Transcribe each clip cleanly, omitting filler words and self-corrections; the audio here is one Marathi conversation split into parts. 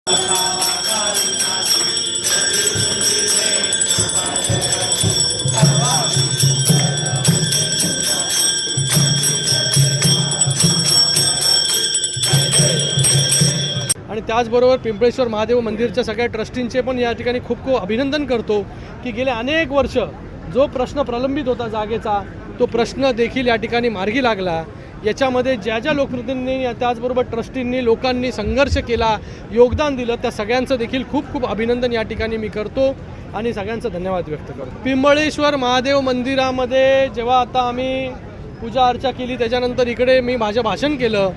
आणि त्याचबरोबर पिंपळेश्वर महादेव मंदिरच्या सगळ्या ट्रस्टींचे पण या ठिकाणी खूप खूप अभिनंदन करतो की गेले अनेक वर्ष जो प्रश्न प्रलंबित होता जागेचा तो प्रश्न देखील या ठिकाणी मार्गी लागला। याच्यामध्ये ज्या ज्या लोकप्रतिनिधींनी त्याचबरोबर ट्रस्टींनी लोकांनी संघर्ष केला, योगदान दिलं, त्या सगळ्यांचं देखील खूप खूप अभिनंदन या ठिकाणी मी करतो आणि सगळ्यांचा धन्यवाद व्यक्त करतो। पिंपळेश्वर महादेव मंदिरामध्ये जेव्हा आता आम्ही पूजा अर्चा केली त्याच्यानंतर इकडे मी माझं भाषण केलं,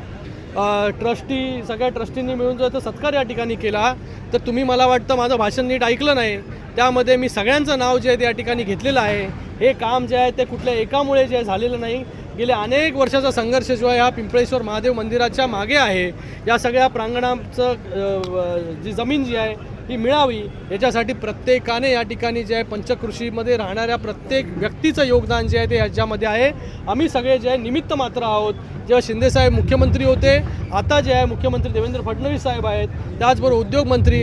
ट्रस्टी सगळ्या ट्रस्टींनी मिळून जो तो सत्कार या ठिकाणी केला, तर तुम्ही मला वाटतं माझं भाषण नीट ऐकलं नाही। त्यामध्ये मी सगळ्यांचं नाव जे आहे ते या ठिकाणी घेतलेलं आहे। हे काम जे आहे ते कुठल्या एकामुळे जे झालेलं नाही, गेले अनेक वर्षाचा संघर्ष जो आहे हा पिंपळेश्वर महादेव मंदिराच्या मागे आहे। या सगळ्या प्रांगणाचं जी जमीन जी आहे ही मिळावी याच्यासाठी प्रत्येकाने या ठिकाणी जे आहे पंचकृषीमध्ये राहणाऱ्या प्रत्येक व्यक्तीचं योगदान जे आहे ते याच्यामध्ये आहे। आम्ही सगळे जे आहे निमित्त मात्र आहोत। जेव्हा शिंदेसाहेब मुख्यमंत्री होते, आता जे आहे मुख्यमंत्री देवेंद्र फडणवीस साहेब आहेत, त्याचबरोबर उद्योगमंत्री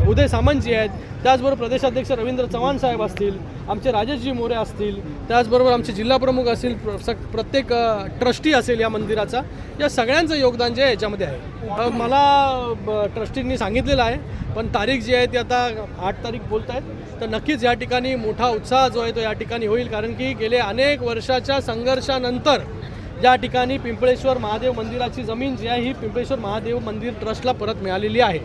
उदय सामंत जी आहेत, त्याचबरोबर प्रदेशाध्यक्ष रवींद्र चव्हाण साहेब असतील, आमचे राजेशजी मोरे असतील, त्याचबरोबर आमचे जिल्हाप्रमुख असतील, प्रत्येक ट्रस्टी असेल या मंदिराचा, या सगळ्यांचं योगदान जे आहे याच्यामध्ये आहे। मला ट्रस्टींनी सांगितलेलं आहे, पण तारीख जी आहे ती आता 8 तारीख बोलत आहेत, तर नक्कीच या ठिकाणी मोठा उत्साह जो आहे तो या ठिकाणी होईल। कारण की गेले अनेक वर्षाच्या संघर्षानंतर या ठिकाणी पिंपळेश्वर महादेव मंदिराची जमीन जी आहे ही पिंपळेश्वर महादेव मंदिर ट्रस्टला परत मिळालेली आहे।